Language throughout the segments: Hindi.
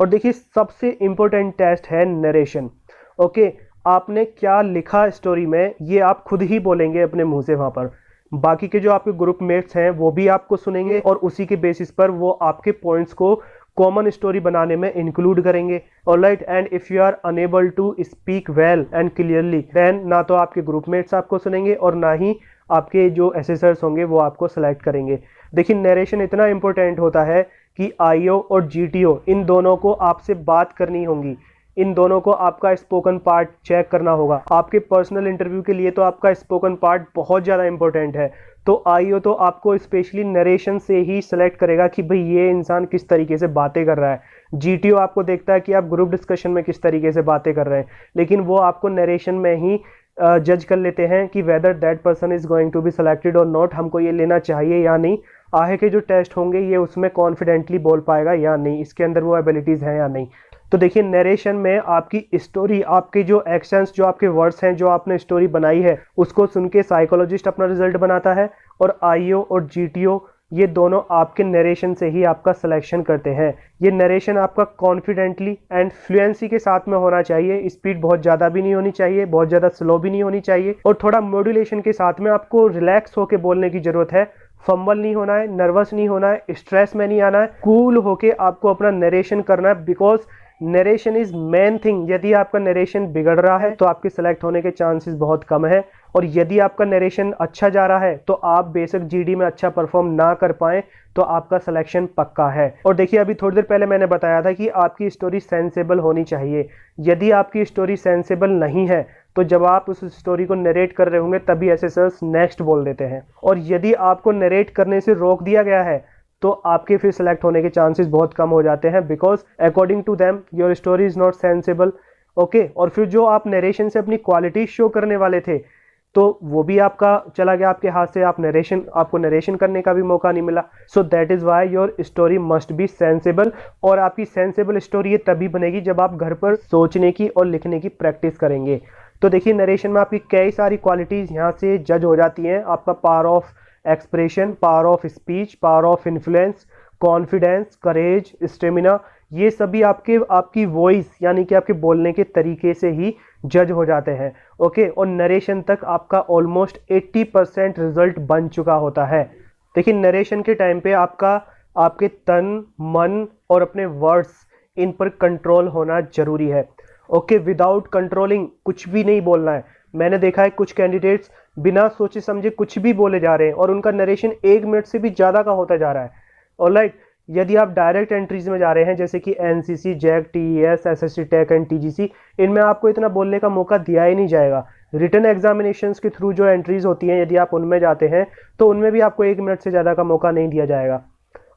और देखिए सबसे इम्पोर्टेंट टेस्ट है नरेशन। ओके, आपने क्या लिखा स्टोरी में ये आप खुद ही बोलेंगे अपने मुंह से वहां पर। बाकी के जो आपके ग्रुप मेट्स हैं वो भी आपको सुनेंगे और उसी के बेसिस पर वो आपके पॉइंट्स को कॉमन स्टोरी बनाने में इंक्लूड करेंगे। Alright, and if you are unable to speak well and clearly then ना तो आपके ग्रुप मेट्स आपको सुनेंगे और ना ही आपके जो असेसर्स होंगे वो आपको सेलेक्ट करेंगे। देखिए नरेशन इतना इंपॉर्टेंट होता है कि आईओ और जीटीओ इन दोनों को आपसे बात करनी होगी, इन दोनों को आपका स्पोकन पार्ट चेक करना होगा। आपके पर्सनल इंटरव्यू के लिए तो आपका स्पोकन पार्ट बहुत ज़्यादा इंपॉर्टेंट है। तो आईओ तो आपको स्पेशली नरेशन से ही सेलेक्ट करेगा कि भाई ये इंसान किस तरीके से बातें कर रहा है। जीटीओ आपको देखता है कि आप ग्रुप डिस्कशन में किस तरीके से बातें कर रहे हैं, लेकिन वो आपको नरेशन में ही जज कर लेते हैं कि whether that person is going to be selected और नॉट, हमको ये लेना चाहिए या नहीं, आगे के जो टेस्ट होंगे ये उसमें कॉन्फिडेंटली बोल पाएगा या नहीं, इसके अंदर वो एबिलिटीज़ हैं या नहीं। तो देखिए नरेशन में आपकी स्टोरी, आपके जो एक्शंस, जो आपके वर्ड्स हैं, जो आपने स्टोरी बनाई है उसको सुन के साइकोलॉजिस्ट अपना रिजल्ट बनाता है और आईओ और जीटीओ ये दोनों आपके नरेशन से ही आपका सिलेक्शन करते हैं। ये नरेशन आपका कॉन्फिडेंटली एंड फ्लुएंसी के साथ में होना चाहिए, स्पीड बहुत ज़्यादा भी नहीं होनी चाहिए, बहुत ज़्यादा स्लो भी नहीं होनी चाहिए, और थोड़ा मॉड्यूलेशन के साथ में आपको रिलैक्स होकर बोलने की ज़रूरत है। फंबल नहीं होना है, नर्वस नहीं होना है, स्ट्रेस में नहीं आना है, कूल होके आपको अपना नरेशन करना है, because narration is main thing. यदि आपका नरेशन बिगड़ रहा है तो आपके सेलेक्ट होने के चांसेस बहुत कम है, और यदि आपका नरेशन अच्छा जा रहा है तो आप बेशक जीडी में अच्छा परफॉर्म ना कर पाए तो आपका सिलेक्शन पक्का है। और देखिए अभी थोड़ी देर पहले मैंने बताया था कि आपकी स्टोरी सेंसेबल होनी चाहिए। यदि आपकी स्टोरी सेंसेबल नहीं है तो जब आप उस स्टोरी को नरेट कर रहे होंगे तभी एसेसर्स नेक्स्ट बोल देते हैं, और यदि आपको नरेट करने से रोक दिया गया है तो आपके फिर सेलेक्ट होने के चांसेस बहुत कम हो जाते हैं, because according to them your story is not sensible. Okay, और फिर जो आप नरेशन से अपनी क्वालिटी शो करने वाले थे तो वो भी आपका चला गया आपके हाथ से, आपको नरेशन करने का भी मौका नहीं मिला। So that is why your story must be sensible, और आपकी सेंसेबल स्टोरी ये तभी बनेगी जब आप घर पर सोचने की और लिखने की प्रैक्टिस करेंगे। तो देखिए नरेशन में आपकी कई सारी क्वालिटीज़ यहाँ से जज हो जाती हैं। आपका power of expression, power of speech, power of influence, confidence, courage, stamina, ये सभी आपकी वॉइस यानी कि आपके बोलने के तरीके से ही जज हो जाते हैं। ओके, और नरेशन तक आपका ऑलमोस्ट 80% रिजल्ट बन चुका होता है। देखिए नरेशन के टाइम पे आपके तन, मन और अपने वर्ड्स इन पर कंट्रोल होना जरूरी है। ओके, विदाउट कंट्रोलिंग कुछ भी नहीं बोलना है। मैंने देखा है कुछ कैंडिडेट्स बिना सोचे समझे कुछ भी बोले जा रहे हैं और उनका नरेशन 1 मिनट से भी ज़्यादा का होता जा रहा है। ऑलराइट, यदि आप डायरेक्ट एंट्रीज में जा रहे हैं जैसे कि NCC, JAG, TES, SSC tech and TGC, इनमें आपको इतना बोलने का मौका दिया ही नहीं जाएगा। रिटन एग्जामिनेशंस के थ्रू जो एंट्रीज होती हैं यदि आप उनमें जाते हैं तो उनमें भी आपको 1 मिनट से ज़्यादा का मौका नहीं दिया जाएगा।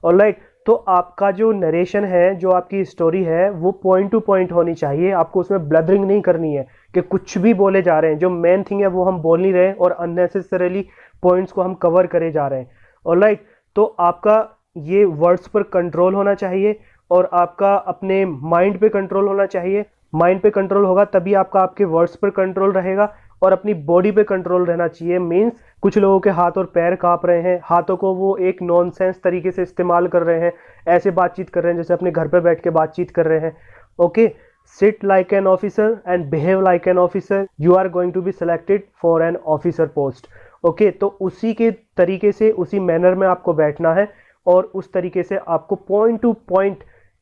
ऑलराइट, तो आपका जो नरेशन है, जो आपकी स्टोरी है, वो पॉइंट टू पॉइंट होनी चाहिए। आपको उसमें ब्लदरिंग नहीं करनी है कि कुछ भी बोले जा रहे हैं, जो मेन थिंग है वो हम बोल नहीं रहे और अननेसेसरीली पॉइंट्स को हम कवर करे जा रहे हैं। ऑलराइट, तो आपका ये वर्ड्स पर कंट्रोल होना चाहिए और आपका अपने माइंड पे कंट्रोल होना चाहिए। माइंड पे कंट्रोल होगा तभी आपके वर्ड्स पर कंट्रोल रहेगा, और अपनी बॉडी पे कंट्रोल रहना चाहिए। मीन्स कुछ लोगों के हाथ और पैर कांप रहे हैं, हाथों को वो एक नॉनसेंस तरीके से इस्तेमाल कर रहे हैं, ऐसे बातचीत कर रहे हैं जैसे अपने घर पे बैठ के बातचीत कर रहे हैं। Okay, sit like an officer and behave like an officer, you are going to be selected for an officer post. Okay, तो उसी के तरीके से, उसी मैनर में आपको बैठना है और उस तरीके से आपको पॉइंट टू पॉइंट,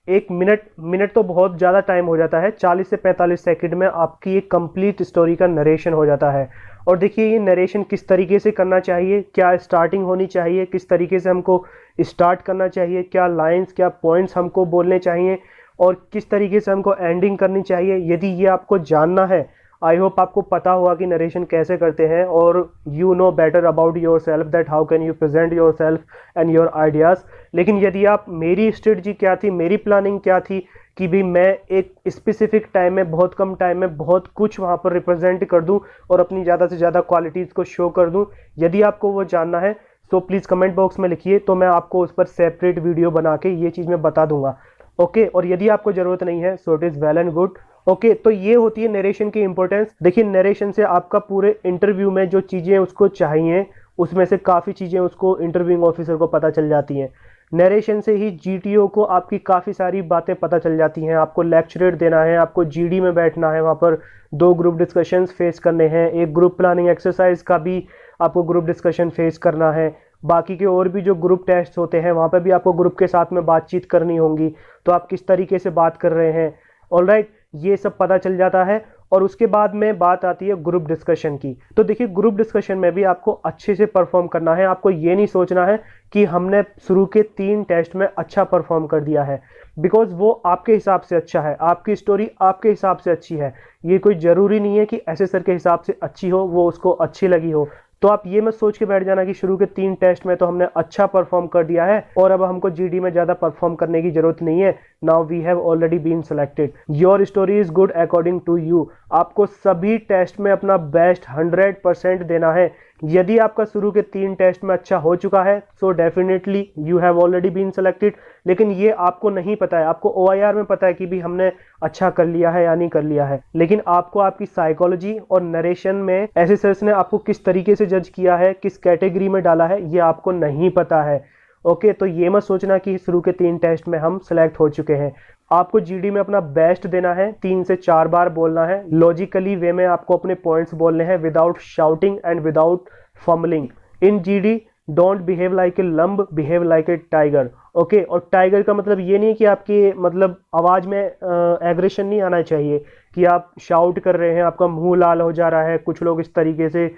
1 मिनट तो बहुत ज़्यादा टाइम हो जाता है, 40 से 45 सेकंड में आपकी एक कंप्लीट स्टोरी का नरेशन हो जाता है। और देखिए ये नरेशन किस तरीके से करना चाहिए, क्या स्टार्टिंग होनी चाहिए, किस तरीके से हमको स्टार्ट करना चाहिए, क्या लाइंस, क्या पॉइंट्स हमको बोलने चाहिए और किस तरीके से हमको एंडिंग करनी चाहिए। यदि ये आपको जानना है, आई होप आपको पता होगा कि नरेशन कैसे करते हैं, और you know better about your self that how can you present your self and your ideas. लेकिन यदि आप, मेरी स्ट्रेटजी क्या थी, मेरी प्लानिंग क्या थी कि भी मैं एक स्पेसिफिक टाइम में, बहुत कम टाइम में बहुत कुछ वहाँ पर रिप्रेजेंट कर दूँ और अपनी ज़्यादा से ज़्यादा क्वालिटीज़ को शो कर दूँ। यदि आपको वो जानना है तो प्लीज़ कमेंट बॉक्स में लिखिए, तो मैं आपको उस पर सेपरेट वीडियो बना के ये चीज़ मैं बता दूंगा। ओके, और यदि आपको ज़रूरत नहीं है so it is well and good. Okay, तो ये होती है नरेशन की इंपॉर्टेंस। देखिए नरेशन से आपका पूरे इंटरव्यू में जो चीज़ें उसको चाहिए उसमें से काफ़ी चीज़ें उसको इंटरव्यूइंग ऑफिसर को पता चल जाती हैं। नरेशन से ही जीटीओ को आपकी काफ़ी सारी बातें पता चल जाती हैं। आपको लेक्चरेट देना है, आपको जीडी में बैठना है, वहाँ पर 2 ग्रुप डिस्कशंस फेस करने हैं, एक ग्रुप प्लानिंग एक्सरसाइज का भी आपको ग्रुप डिस्कशन फेस करना है। बाकी के और भी जो ग्रुप टेस्ट होते हैं वहाँ पर भी आपको ग्रुप के साथ में बातचीत करनी होगी, तो आप किस तरीके से बात कर रहे हैं। ऑलराइट, ये सब पता चल जाता है। और उसके बाद में बात आती है ग्रुप डिस्कशन की। तो देखिए, ग्रुप डिस्कशन में भी आपको अच्छे से परफॉर्म करना है। आपको ये नहीं सोचना है कि हमने शुरू के 3 टेस्ट में अच्छा परफॉर्म कर दिया है, बिकॉज वो आपके हिसाब से अच्छा है, आपकी स्टोरी आपके हिसाब से अच्छी है। ये कोई ज़रूरी नहीं है कि ऐसे सर के हिसाब से अच्छी हो, वो उसको अच्छी लगी हो। तो आप ये मत सोच के बैठ जाना कि शुरू के 3 टेस्ट में तो हमने अच्छा परफॉर्म कर दिया है और अब हमको जीडी में ज़्यादा परफॉर्म करने की जरूरत नहीं है। Now we have already been selected, your story is good according to you. आपको सभी टेस्ट में अपना बेस्ट 100% देना है। यदि आपका शुरू के 3 टेस्ट में अच्छा हो चुका है so definitely you have already been selected. लेकिन ये आपको नहीं पता है, आपको ओआईआर में पता है कि भी हमने अच्छा कर लिया है या नहीं कर लिया है, लेकिन आपको आपकी साइकोलॉजी और नरेशन में एसेसर्स ने आपको किस तरीके से जज किया है, किस कैटेगरी में डाला है, ये आपको नहीं पता है। ओके, तो ये मत सोचना कि शुरू के 3 टेस्ट में हम सिलेक्ट हो चुके हैं। आपको जीडी में अपना बेस्ट देना है, 3 से 4 बार बोलना है, लॉजिकली वे में आपको अपने पॉइंट्स बोलने हैं without shouting and without fumbling. In GD don't behave like a lamb, behave like a tiger. Okay, और टाइगर का मतलब ये नहीं है कि आपकी मतलब आवाज़ में एग्रेशन नहीं आना चाहिए कि आप शाउट कर रहे हैं, आपका मुंह लाल हो जा रहा है, कुछ लोग इस तरीके से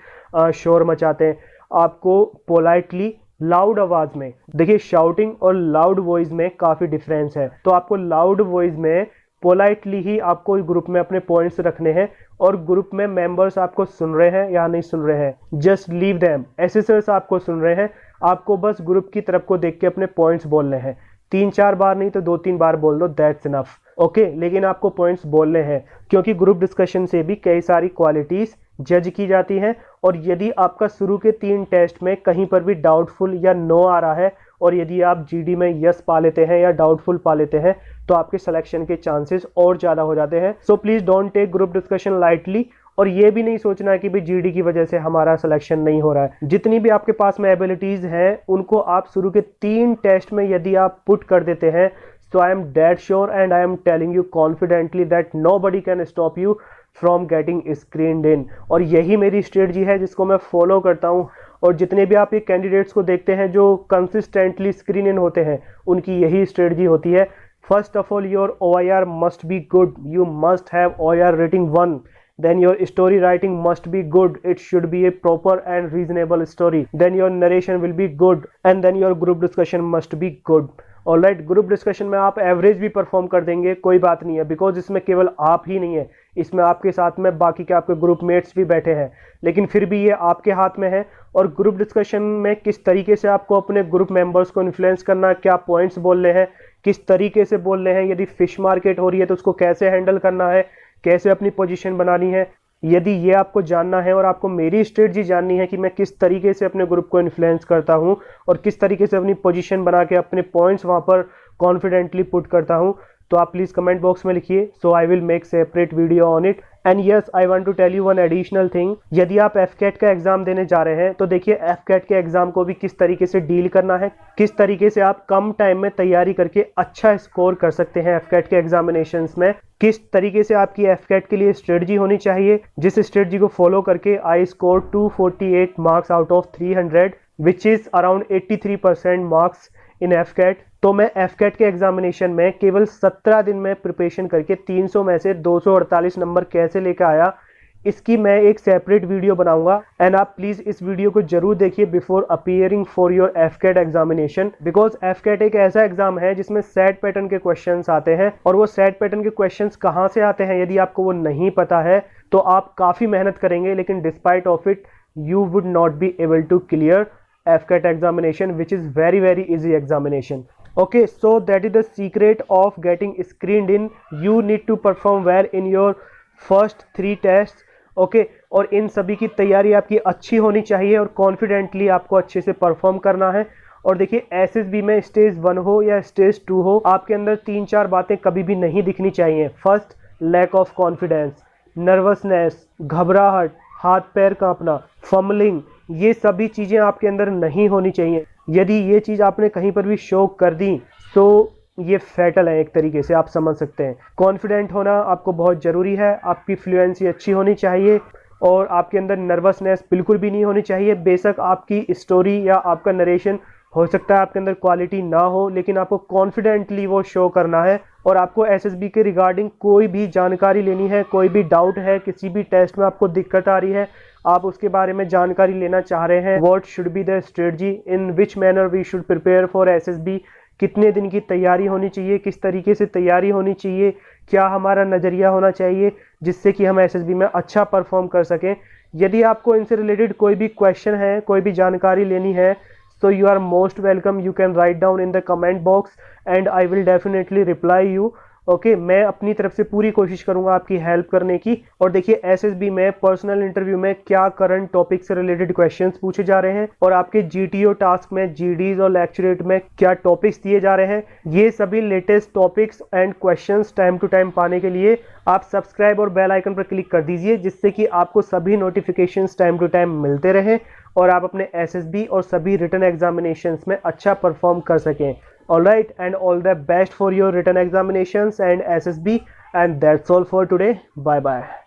शोर मचाते हैं। आपको पोलाइटली लाउड आवाज में, देखिए शाउटिंग और लाउड वॉइस में काफ़ी डिफरेंस है, तो आपको लाउड वॉइस में पोलाइटली ही आपको ग्रुप में अपने पॉइंट्स रखने हैं। और ग्रुप में मेंबर्स आपको सुन रहे हैं या नहीं सुन रहे हैं, जस्ट लीव देम। एसेसर्स आपको सुन रहे हैं, आपको बस ग्रुप की तरफ को देख के अपने पॉइंट्स बोलने हैं। 3-4 बार नहीं तो 2-3 बार बोल दो, दैट्स इनफ। ओके, लेकिन आपको पॉइंट्स बोलने हैं, क्योंकि ग्रुप डिस्कशन से भी कई सारी क्वालिटीज जज की जाती हैं। और यदि आपका शुरू के 3 टेस्ट में कहीं पर भी डाउटफुल या नो आ रहा है और यदि आप जीडी में यस पा लेते हैं या डाउटफुल पा लेते हैं तो आपके सिलेक्शन के चांसेस और ज़्यादा हो जाते हैं। So please don't take group discussion lightly. और ये भी नहीं सोचना है कि भाई जीडी की वजह से हमारा सिलेक्शन नहीं हो रहा है। जितनी भी आपके पास में एबिलिटीज़ हैं उनको आप शुरू के 3 टेस्ट में यदि आप पुट कर देते हैं, so I am dead sure and I am telling you confidently that nobody can stop you from getting screened in। और यही मेरी स्ट्रेटजी है जिसको मैं फॉलो करता हूँ। और जितने भी आप ये कैंडिडेट्स को देखते हैं जो कंसिस्टेंटली स्क्रीन इन होते हैं, उनकी यही स्ट्रेटजी होती है। First of all, your OIR must be good, you must have OIR rating 1। Then your story writing must be good, it should be a proper and reasonable story। Then your narration will be good and then your group discussion must be good। Alright, group discussion में आप एवरेज भी परफॉर्म कर देंगे, कोई बात नहीं है, बिकॉज इसमें केवल आप ही नहीं है, इसमें आपके साथ में बाकी के आपके ग्रुप मेट्स भी बैठे हैं, लेकिन फिर भी ये आपके हाथ में है। और ग्रुप डिस्कशन में किस तरीके से आपको अपने ग्रुप मेंबर्स को इन्फ्लुएंस करना है, क्या पॉइंट्स बोलने हैं, किस तरीके से बोलने हैं, यदि फिश मार्केट हो रही है तो उसको कैसे हैंडल करना है, कैसे अपनी पोजीशन बनानी है, यदि ये आपको जानना है और आपको मेरी स्ट्रेटजी जाननी है कि मैं किस तरीके से अपने ग्रुप को इन्फ्लुएंस करता हूं और किस तरीके से अपनी पोजीशन बना के अपने पॉइंट्स वहां पर कॉन्फिडेंटली पुट करता हूं, तो आप प्लीज़ कमेंट बॉक्स में लिखिए, so I will make separate video on it. And yes, I want to tell you one additional thing. यदि आप एफकेट का एग्जाम देने जा रहे हैं तो देखिए एफकेट के एग्जाम को भी किस तरीके से डील करना है, किस तरीके से आप कम टाइम में तैयारी करके अच्छा स्कोर कर सकते हैं एफकेट के एग्जामिनेशंस में, किस तरीके से आपकी एफकेट के लिए स्ट्रेटजी होनी चाहिए, जिस स्ट्रेटजी को फॉलो करके I score 248 marks out of 300 which is around 83% marks in AFCAT. तो मैं एफकेट के एग्जामिनेशन में केवल 17 दिन में प्रिपरेशन करके 300 में से 248 नंबर कैसे लेकर आया, इसकी मैं एक सेपरेट वीडियो बनाऊंगा। एंड आप प्लीज इस वीडियो को जरूर देखिए before appearing for your AFCAT examination, because AFCAT एक ऐसा एग्जाम है जिसमें सेट पैटर्न के क्वेश्चंस आते हैं। और वो सेट पैटर्न के क्वेश्चंस कहाँ से आते हैं यदि आपको वो नहीं पता है तो आप काफ़ी मेहनत करेंगे, लेकिन despite of it you would not be able to clear AFCAT examination which is very easy examination. Okay, so that is the secret of getting screened in। You need to perform well in your first 3 tests। Okay, और इन सभी की तैयारी आपकी अच्छी होनी चाहिए और कॉन्फिडेंटली आपको अच्छे से परफॉर्म करना है। और देखिए एसएसबी में स्टेज 1 हो या स्टेज 2 हो, आपके अंदर 3-4 बातें कभी भी नहीं दिखनी चाहिए। First, lack of confidence, nervousness, घबराहट, हाथ पैर कांपना, फम्बलिंग, ये सभी चीज़ें आपके अंदर नहीं होनी चाहिए। यदि ये चीज़ आपने कहीं पर भी शो कर दी तो ये फैटल है, एक तरीके से आप समझ सकते हैं। कॉन्फिडेंट होना आपको बहुत ज़रूरी है, आपकी फ्लुएंसी अच्छी होनी चाहिए और आपके अंदर नर्वसनेस बिल्कुल भी नहीं होनी चाहिए। बेशक आपकी स्टोरी या आपका नरेशन हो सकता है आपके अंदर क्वालिटी ना हो, लेकिन आपको कॉन्फिडेंटली वो शो करना है। और आपको एसएसबी के रिगार्डिंग कोई भी जानकारी लेनी है, कोई भी डाउट है, किसी भी टेस्ट में आपको दिक्कत आ रही है, आप उसके बारे में जानकारी लेना चाह रहे हैं, what should be the strategy, in which manner we should prepare for SSB, कितने दिन की तैयारी होनी चाहिए, किस तरीके से तैयारी होनी चाहिए, क्या हमारा नज़रिया होना चाहिए जिससे कि हम एसएसबी में अच्छा परफॉर्म कर सकें। यदि आपको इनसे रिलेटेड कोई भी क्वेश्चन है, कोई भी जानकारी लेनी है, so you are most welcome, you can write down in the comment box and I will definitely reply you। Okay मैं अपनी तरफ से पूरी कोशिश करूंगा आपकी हेल्प करने की। और देखिए एसएसबी में पर्सनल इंटरव्यू में क्या करंट टॉपिक से रिलेटेड क्वेश्चंस पूछे जा रहे हैं और आपके जीटीओ टास्क में जीडीज और लेक्चरेट में क्या टॉपिक्स दिए जा रहे हैं, ये सभी latest topics and questions time to time पाने के लिए आप सब्सक्राइब और बेल आइकन पर क्लिक कर दीजिए, जिससे कि आपको सभी नोटिफिकेशंस टाइम टू टाइम मिलते रहें और आप अपने एसएसबी और सभी रिटन एग्जामिनेशंस में अच्छा परफॉर्म कर सकें। Alright, and all the best for your written examinations and SSB, and that's all for today. Bye bye.